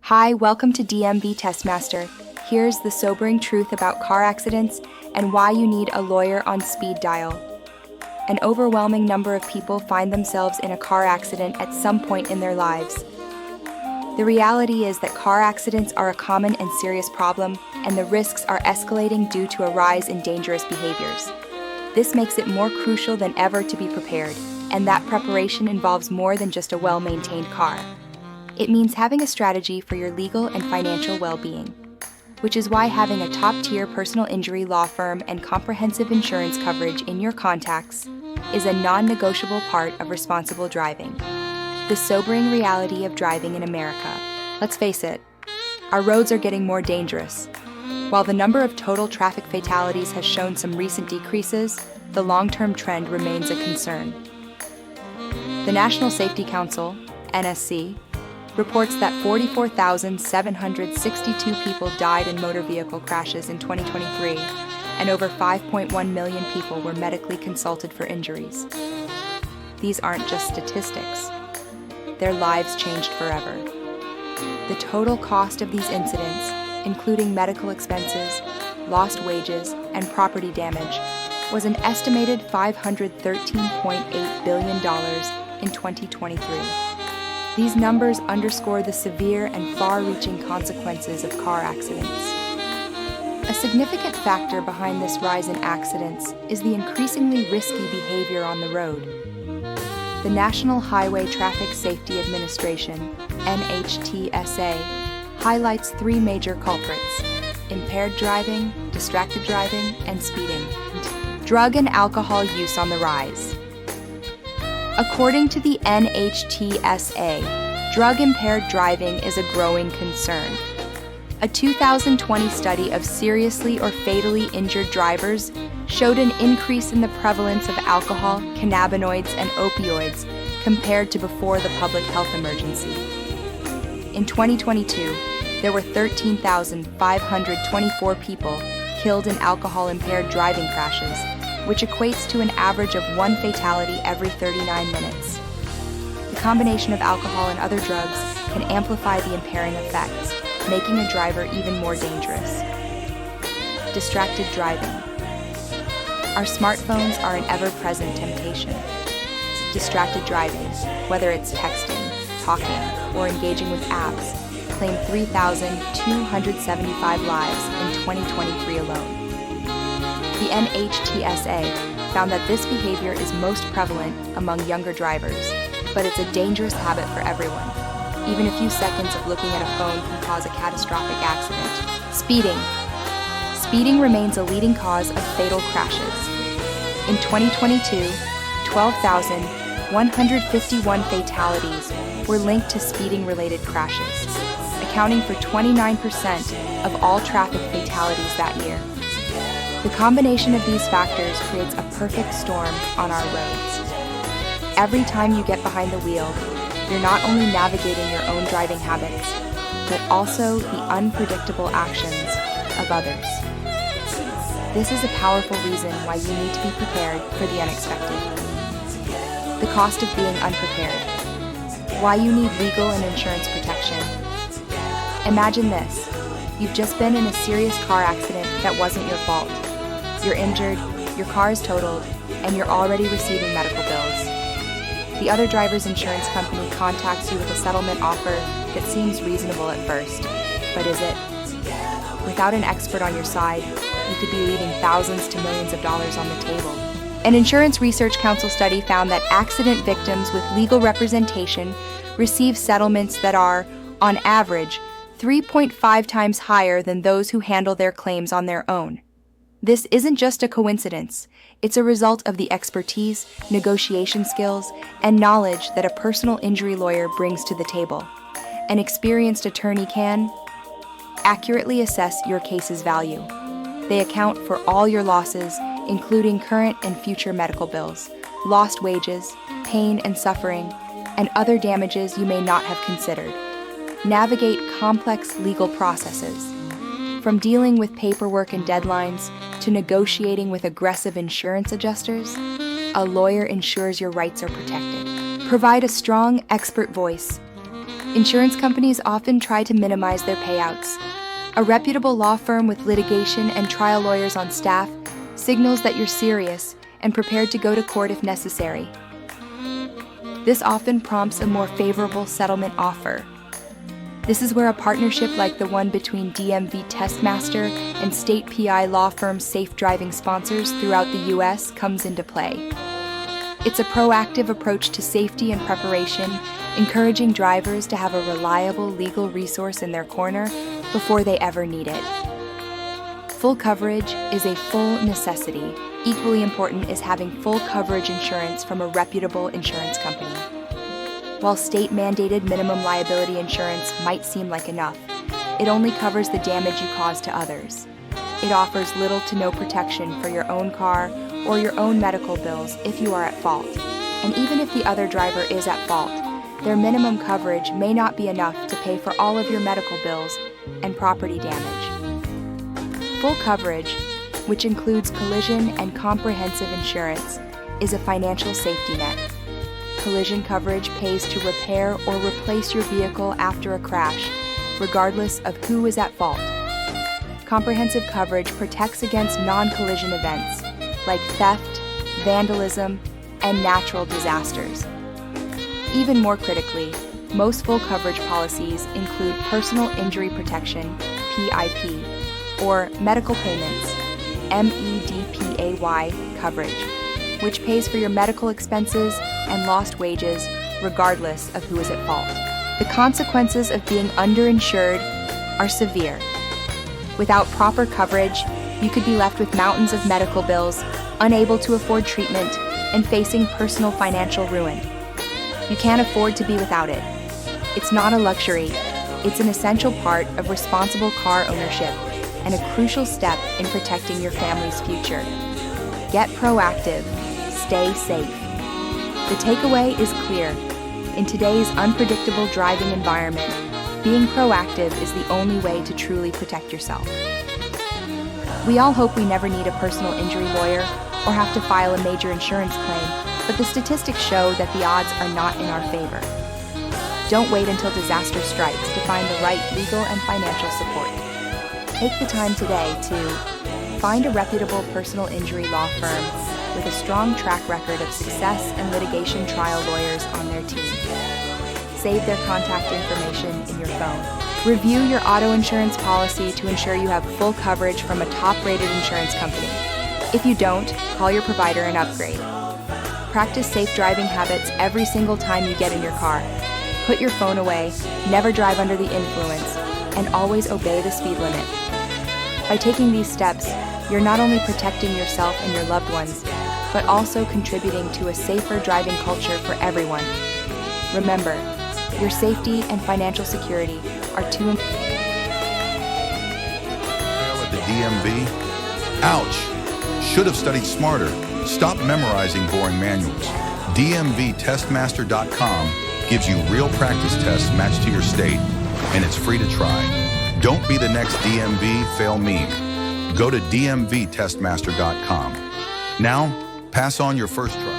Hi, welcome to DMV Testmaster. Here's the sobering truth about car accidents and why you need a lawyer on speed dial. An overwhelming number of people find themselves in a car accident at some point in their lives. The reality is that car accidents are a common and serious problem, and the risks are escalating due to a rise in dangerous behaviors. This makes it more crucial than ever to be prepared, and that preparation involves more than just a well-maintained car. It means having a strategy for your legal and financial well-being, which is why having a top-tier personal injury law firm and comprehensive insurance coverage in your contacts is a non-negotiable part of responsible driving. The sobering reality of driving in America. Let's face it, our roads are getting more dangerous. While the number of total traffic fatalities has shown some recent decreases, the long-term trend remains a concern. The National Safety Council, NSC, reports that 44,762 people died in motor vehicle crashes in 2023, and over 5.1 million people were medically consulted for injuries. These aren't just statistics. Their lives changed forever. The total cost of these incidents, including medical expenses, lost wages, and property damage, was an estimated $513.8 billion in 2023. These numbers underscore the severe and far-reaching consequences of car accidents. A significant factor behind this rise in accidents is the increasingly risky behavior on the road. The National Highway Traffic Safety Administration, NHTSA, highlights three major culprits: impaired driving, distracted driving, and speeding. Drug and alcohol use on the rise. According to the NHTSA, drug-impaired driving is a growing concern. A 2020 study of seriously or fatally injured drivers showed an increase in the prevalence of alcohol, cannabinoids, and opioids compared to before the public health emergency. In 2022, there were 13,524 people killed in alcohol-impaired driving crashes, which equates to an average of one fatality every 39 minutes. The combination of alcohol and other drugs can amplify the impairing effects, making a driver even more dangerous. Distracted driving. Our smartphones are an ever-present temptation. Distracted driving, whether it's texting, talking, or engaging with apps, claimed 3,275 lives in 2023 alone. The NHTSA found that this behavior is most prevalent among younger drivers, but it's a dangerous habit for everyone. Even a few seconds of looking at a phone can cause a catastrophic accident. Speeding. Speeding remains a leading cause of fatal crashes. In 2022, 12,151 fatalities were linked to speeding-related crashes, accounting for 29% of all traffic fatalities that year. The combination of these factors creates a perfect storm on our roads. Every time you get behind the wheel, you're not only navigating your own driving habits, but also the unpredictable actions of others. This is a powerful reason why you need to be prepared for the unexpected. The cost of being unprepared. Why you need legal and insurance protection. Imagine this. You've just been in a serious car accident that wasn't your fault. You're injured, your car is totaled, and you're already receiving medical bills. The other driver's insurance company contacts you with a settlement offer that seems reasonable at first, but is it? Without an expert on your side, you could be leaving thousands to millions of dollars on the table. An Insurance Research Council study found that accident victims with legal representation receive settlements that are, on average, 3.5 times higher than those who handle their claims on their own. This isn't just a coincidence. It's a result of the expertise, negotiation skills, and knowledge that a personal injury lawyer brings to the table. An experienced attorney can accurately assess your case's value. They account for all your losses, including current and future medical bills, lost wages, pain and suffering, and other damages you may not have considered. Navigate complex legal processes. From dealing with paperwork and deadlines to negotiating with aggressive insurance adjusters, a lawyer ensures your rights are protected. Provide a strong, expert voice. Insurance companies often try to minimize their payouts. A reputable law firm with litigation and trial lawyers on staff signals that you're serious and prepared to go to court if necessary. This often prompts a more favorable settlement offer. This is where a partnership like the one between DMV Testmaster and state PI law firm Safe Driving sponsors throughout the U.S. comes into play. It's a proactive approach to safety and preparation, encouraging drivers to have a reliable legal resource in their corner before they ever need it. Full coverage is a full necessity. Equally important is having full coverage insurance from a reputable insurance company. While state-mandated minimum liability insurance might seem like enough, it only covers the damage you cause to others. It offers little to no protection for your own car or your own medical bills if you are at fault. And even if the other driver is at fault, their minimum coverage may not be enough to pay for all of your medical bills and property damage. Full coverage, which includes collision and comprehensive insurance, is a financial safety net. Collision coverage pays to repair or replace your vehicle after a crash, regardless of who is at fault. Comprehensive coverage protects against non-collision events like theft, vandalism, and natural disasters. Even more critically, most full coverage policies include personal injury protection, PIP, or medical payments, MEDPAY coverage, which pays for your medical expenses and lost wages regardless of who is at fault. The consequences of being underinsured are severe. Without proper coverage, you could be left with mountains of medical bills, unable to afford treatment, and facing personal financial ruin. You can't afford to be without it. It's not a luxury, it's an essential part of responsible car ownership and a crucial step in protecting your family's future. Get proactive, stay safe. The takeaway is clear. In today's unpredictable driving environment, being proactive is the only way to truly protect yourself. We all hope we never need a personal injury lawyer or have to file a major insurance claim, but the statistics show that the odds are not in our favor. Don't wait until disaster strikes to find the right legal and financial support. Take the time today to find a reputable personal injury law firm with a strong track record of success and litigation trial lawyers on their team. Save their contact information in your phone. Review your auto insurance policy to ensure you have full coverage from a top-rated insurance company. If you don't, call your provider and upgrade. Practice safe driving habits every single time you get in your car. Put your phone away, never drive under the influence, and always obey the speed limit. By taking these steps, you're not only protecting yourself and your loved ones, but also contributing to a safer driving culture for everyone. Remember, your safety and financial security are too important. At the DMV? Ouch! Should have studied smarter. Stop memorizing boring manuals. DMVTestmaster.com gives you real practice tests matched to your state, and it's free to try. Don't be the next DMV fail meme. Go to DMVTestmaster.com. Now, pass on your first try.